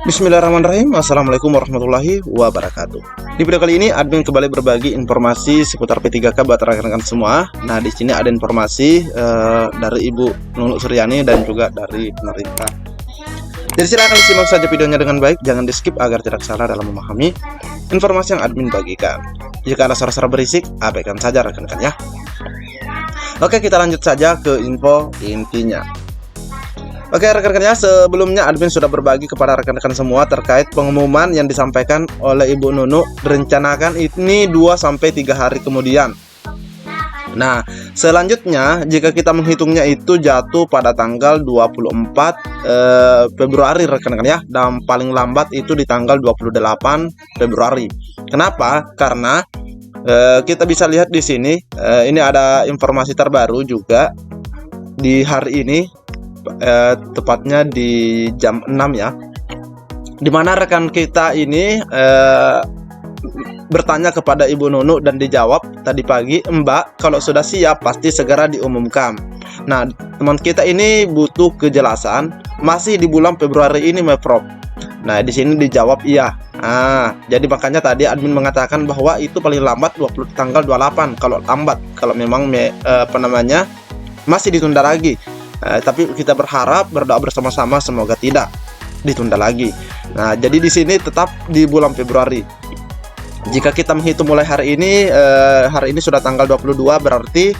Bismillahirrahmanirrahim. Assalamualaikum warahmatullahi wabarakatuh. Di video kali ini admin kembali berbagi informasi seputar P3K buat rekan-rekan semua. Nah, di sini ada informasi dari Ibu Nunu Suryani dan juga dari pemerintah. Jadi silakan disimak saja videonya dengan baik, jangan di skip agar tidak salah dalam memahami informasi yang admin bagikan. Jika ada suara-suara berisik, abaikan saja rekan-rekan ya. Oke, kita lanjut saja ke info intinya. Oke rekan-rekannya, sebelumnya admin sudah berbagi kepada rekan-rekan semua terkait pengumuman yang disampaikan oleh Ibu Nunu, direncanakan ini 2-3 hari kemudian. Nah, selanjutnya jika kita menghitungnya itu jatuh pada tanggal 24 Februari rekan-rekan ya, dan paling lambat itu di tanggal 28 Februari. Kenapa? Karena kita bisa lihat di sini, ini ada informasi terbaru juga di hari ini. Tepatnya di jam 6 ya, dimana rekan kita ini bertanya kepada Ibu Nunu dan dijawab tadi pagi, Mbak kalau sudah siap pasti segera diumumkan. Nah, teman kita ini butuh kejelasan, masih di bulan Februari ini Prof. Nah, di sini dijawab iya. Jadi makanya tadi admin mengatakan bahwa itu paling lambat tanggal 28 kalau lambat, kalau memang masih ditunda lagi. Tapi kita berdoa bersama-sama semoga tidak ditunda lagi. Nah, jadi di sini tetap di bulan Februari. Jika kita menghitung mulai hari ini sudah tanggal 22, berarti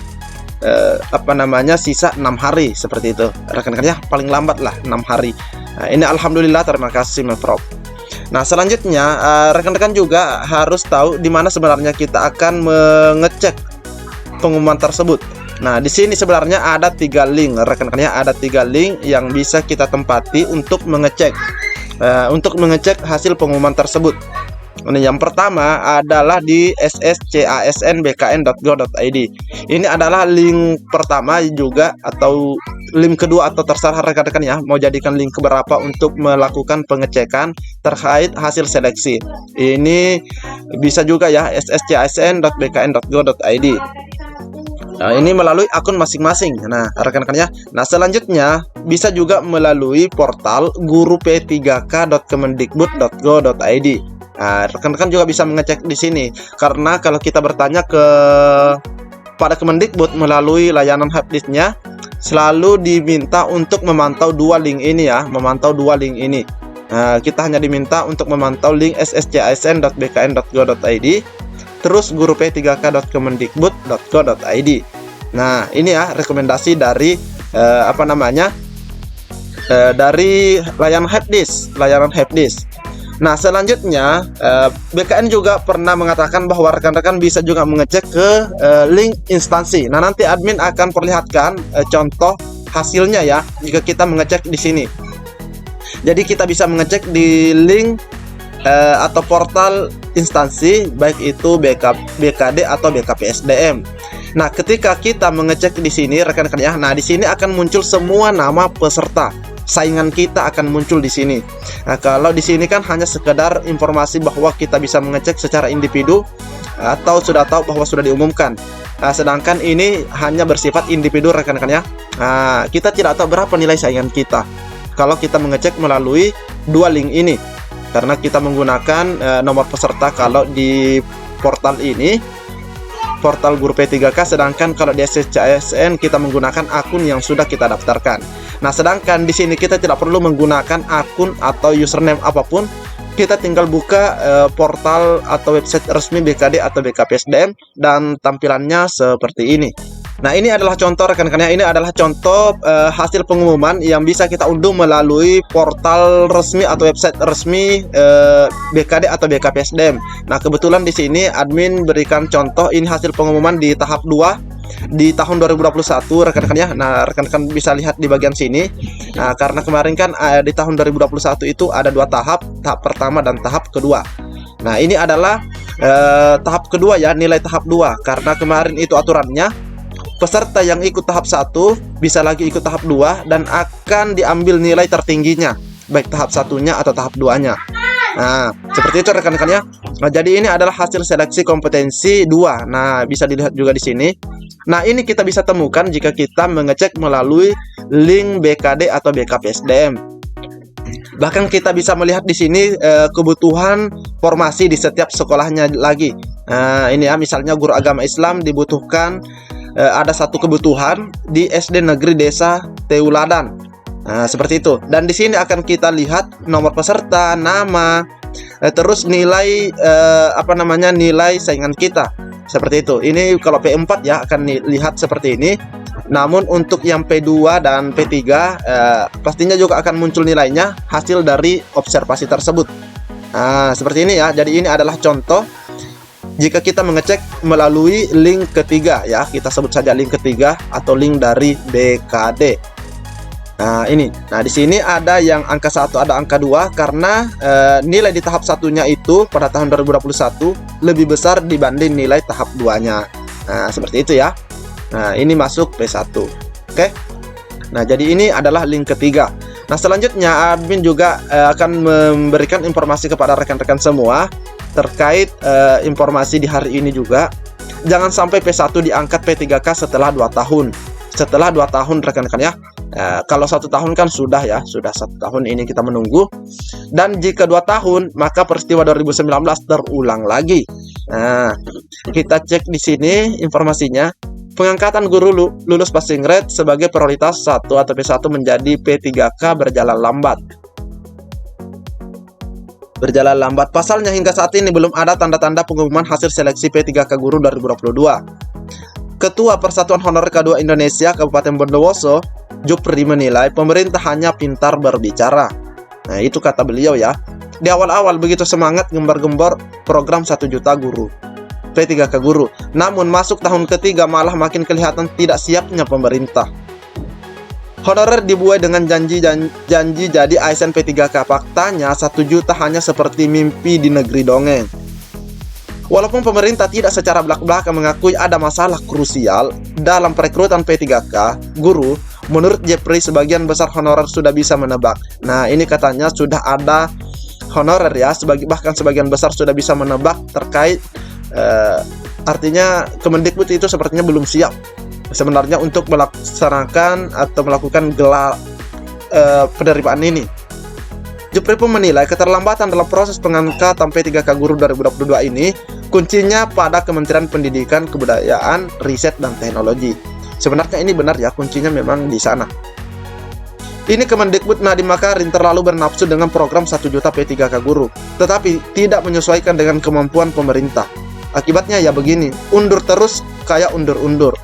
sisa 6 hari seperti itu. Rekan-rekan ya, paling lambat lah 6 hari. Nah, ini alhamdulillah, terima kasih Prof. Nah, selanjutnya rekan-rekan juga harus tahu di mana sebenarnya kita akan mengecek pengumuman tersebut. Nah, di sini sebenarnya ada 3 link, rekan-rekannya ada 3 link yang bisa kita tempati untuk mengecek hasil pengumuman tersebut. Nah, yang pertama adalah di sscasnbkn.go.id. Ini adalah link pertama juga, atau link kedua, atau terserah rekan-rekan ya mau jadikan link keberapa untuk melakukan pengecekan terkait hasil seleksi. Ini bisa juga ya, sscasn.bkn.go.id. Nah, ini melalui akun masing-masing. Nah, rekan-rekan ya. Nah, selanjutnya bisa juga melalui portal guru-p3k.kemendikbud.go.id. Nah, rekan-rekan juga bisa mengecek di sini, karena kalau kita bertanya pada Kemendikbud melalui layanan helpdesk-nya, selalu diminta untuk memantau 2 link ini ya, Nah, kita hanya diminta untuk memantau link sscasn.bkn.go.id, terus guru-p3k.kemendikbud.go.id. Nah, ini ya rekomendasi dari dari layanan helpdesk. Nah, selanjutnya BKN juga pernah mengatakan bahwa rekan-rekan bisa juga mengecek ke link instansi. Nah, nanti admin akan perlihatkan contoh hasilnya ya jika kita mengecek di sini. Jadi kita bisa mengecek di link atau portal instansi, baik itu BKD atau BKPSDM. Nah, ketika kita mengecek di sini rekan-rekan ya, nah di sini akan muncul semua nama peserta. Saingan kita akan muncul di sini. Nah, kalau di sini kan hanya sekedar informasi bahwa kita bisa mengecek secara individu atau sudah tahu bahwa sudah diumumkan. Nah, sedangkan ini hanya bersifat individu rekan-rekan ya. Nah, kita tidak tahu berapa nilai saingan kita kalau kita mengecek melalui 2 link ini, karena kita menggunakan nomor peserta kalau di portal ini, portal Guru P3K, sedangkan kalau di SSCASN kita menggunakan akun yang sudah kita daftarkan. Nah, sedangkan di sini kita tidak perlu menggunakan akun atau username apapun, kita tinggal buka portal atau website resmi BKD atau BKPSDM dan tampilannya seperti ini. Nah, ini adalah contoh rekan-rekannya, ini adalah contoh hasil pengumuman yang bisa kita unduh melalui portal resmi atau website resmi BKD atau BKPSDM. Nah, kebetulan di sini admin berikan contoh ini hasil pengumuman di tahap 2 di tahun 2021 rekan-rekannya. Nah, rekan-rekan bisa lihat di bagian sini. Nah, karena kemarin kan di tahun 2021 itu ada 2 tahap pertama dan tahap kedua. Nah, ini adalah tahap kedua ya, nilai tahap 2, karena kemarin itu aturannya peserta yang ikut tahap 1 bisa lagi ikut tahap 2 dan akan diambil nilai tertingginya, baik tahap 1-nya atau tahap 2-nya. Nah, seperti itu rekan-rekannya. Nah, jadi ini adalah hasil seleksi kompetensi 2. Nah, bisa dilihat juga di sini. Nah, ini kita bisa temukan jika kita mengecek melalui link BKD atau BKPSDM. Bahkan kita bisa melihat di sini kebutuhan formasi di setiap sekolahnya lagi. Nah, ini ya, misalnya guru agama Islam dibutuhkan ada satu kebutuhan di SD Negeri Desa Teuladan. Nah, seperti itu. Dan di sini akan kita lihat nomor peserta, nama, terus nilai nilai saingan kita. Seperti itu. Ini kalau P4 ya akan dilihat seperti ini. Namun untuk yang P2 dan P3 pastinya juga akan muncul nilainya hasil dari observasi tersebut. Nah, seperti ini ya. Jadi ini adalah contoh jika kita mengecek melalui link ketiga ya. Kita sebut saja link ketiga atau link dari BKD. Nah, ini. Nah, di sini ada yang angka 1, ada angka 2 karena nilai di tahap satunya itu pada tahun 2021 lebih besar dibanding nilai tahap 2-nya. Nah, seperti itu ya. Nah, ini masuk P1. Oke. Nah, jadi ini adalah link ketiga. Nah, selanjutnya admin juga akan memberikan informasi kepada rekan-rekan semua terkait informasi di hari ini juga. Jangan sampai P1 diangkat P3K setelah 2 tahun. Setelah 2 tahun rekan-rekan ya. Kalau 1 tahun kan sudah ya, sudah 1 tahun ini kita menunggu. Dan jika 2 tahun, maka peristiwa 2019 terulang lagi. Nah, kita cek di sini informasinya. Pengangkatan guru lulus passing grade sebagai prioritas 1 atau P1 menjadi P3K berjalan lambat. Berjalan lambat. Pasalnya hingga saat ini belum ada tanda-tanda pengumuman hasil seleksi P3K guru 2022. Ketua Persatuan Honorer K2 Indonesia Kabupaten Bondowoso, Jupri, menilai pemerintah hanya pintar berbicara. Nah, itu kata beliau ya. Di awal-awal begitu semangat gembar-gembor program 1 juta guru P3K guru. Namun masuk tahun ketiga malah makin kelihatan tidak siapnya pemerintah. Honorer dibuai dengan janji jadi ASN P3K. Faktanya 1 juta hanya seperti mimpi di negeri dongeng. Walaupun pemerintah tidak secara belak-belakan mengakui ada masalah krusial dalam perekrutan P3K guru, menurut Jepri sebagian besar honorer sudah bisa menebak. Nah, ini katanya sudah ada honorer ya, bahkan sebagian besar sudah bisa menebak terkait artinya Kemendikbud itu sepertinya belum siap sebenarnya untuk melaksanakan atau melakukan gelar penerimaan ini. Jupri pun menilai keterlambatan dalam proses pengangkatan P3K guru 2022 ini kuncinya pada Kementerian Pendidikan, Kebudayaan, Riset, dan Teknologi. Sebenarnya ini benar ya, kuncinya memang di sana. Ini Kemendikbud Nadiem Makarim terlalu bernafsu dengan program 1 juta P3K guru, tetapi tidak menyesuaikan dengan kemampuan pemerintah. Akibatnya ya begini, undur terus kayak undur-undur.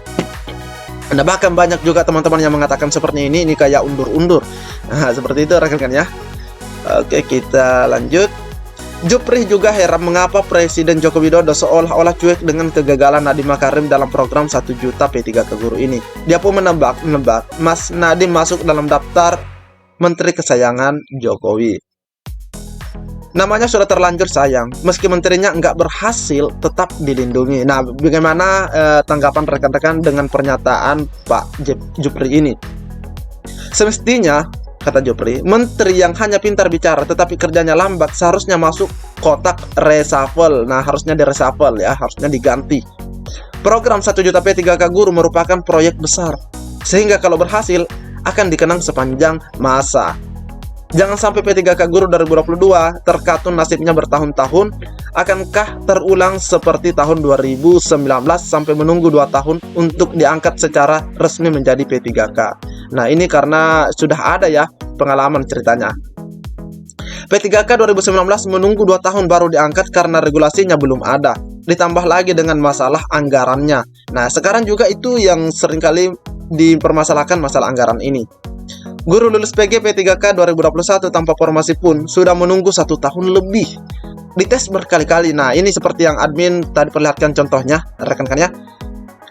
Nah, bahkan banyak juga teman-teman yang mengatakan seperti ini kayak undur-undur. Nah, seperti itu rekan-rekan ya. Oke, kita lanjut. Jupri juga heran mengapa Presiden Joko Widodo seolah-olah cuek dengan kegagalan Nadiem Makarim dalam program 1 juta P3K guru ini. Dia pun menebak Mas Nadiem masuk dalam daftar menteri kesayangan Jokowi. Namanya sudah terlanjur sayang, meski menterinya nggak berhasil tetap dilindungi. Nah, bagaimana tanggapan rekan-rekan dengan pernyataan Pak Jupri ini? Semestinya, kata Jupri, menteri yang hanya pintar bicara tetapi kerjanya lambat seharusnya masuk kotak reshuffle. Nah, harusnya di-reshuffle ya, harusnya diganti. Program 1 juta P3K guru merupakan proyek besar, sehingga kalau berhasil akan dikenang sepanjang masa. Jangan sampai P3K guru 2022 terkatun nasibnya bertahun-tahun. Akankah terulang seperti tahun 2019 sampai menunggu 2 tahun untuk diangkat secara resmi menjadi P3K? Nah, ini karena sudah ada ya pengalaman ceritanya. P3K 2019 menunggu 2 tahun baru diangkat karena regulasinya belum ada. Ditambah lagi dengan masalah anggarannya. Nah, sekarang juga itu yang seringkali dipermasalahkan masalah anggaran ini. Guru lulus PG P3K 2021 tanpa formasi pun sudah menunggu 1 tahun lebih. Dites berkali-kali. Nah, ini seperti yang admin tadi perlihatkan contohnya, rekan-rekan ya.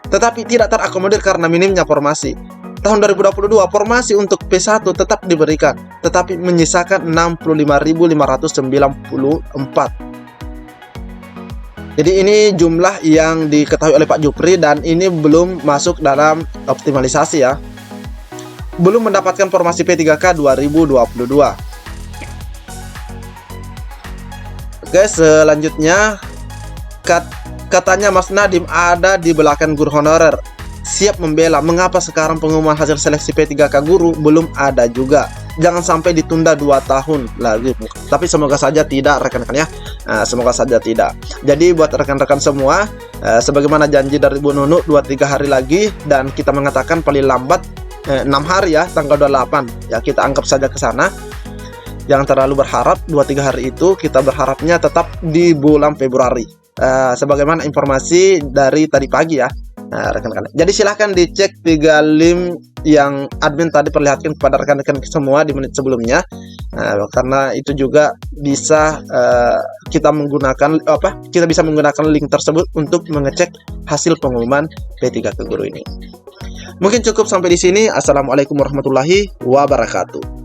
Tetapi tidak terakomodir karena minimnya formasi. Tahun 2022 formasi untuk P1 tetap diberikan, tetapi menyisakan 65.594. Jadi ini jumlah yang diketahui oleh Pak Jupri dan ini belum masuk dalam optimalisasi ya. Belum mendapatkan formasi P3K 2022. Oke, selanjutnya katanya Mas Nadiem ada di belakang guru honorer, siap membela mengapa sekarang pengumuman hasil seleksi P3K guru belum ada juga. jangan sampai ditunda 2 tahun lagi. Tapi semoga saja tidak rekan-rekan ya. Semoga saja tidak. Jadi buat rekan-rekan semua, sebagaimana janji dari Bu Nunu 2-3 hari lagi, dan kita mengatakan paling lambat 6 hari ya, tanggal 28 ya, kita anggap saja ke sana. Jangan terlalu berharap 2-3 hari itu, kita berharapnya tetap di bulan Februari. Sebagaimana informasi dari tadi pagi ya, rekan-rekan. Jadi silahkan dicek 3 link yang admin tadi perlihatkan kepada rekan-rekan semua di menit sebelumnya, karena itu juga bisa kita bisa menggunakan link tersebut untuk mengecek hasil pengumuman P3K Guru ini. Mungkin cukup sampai di sini. Assalamualaikum warahmatullahi wabarakatuh.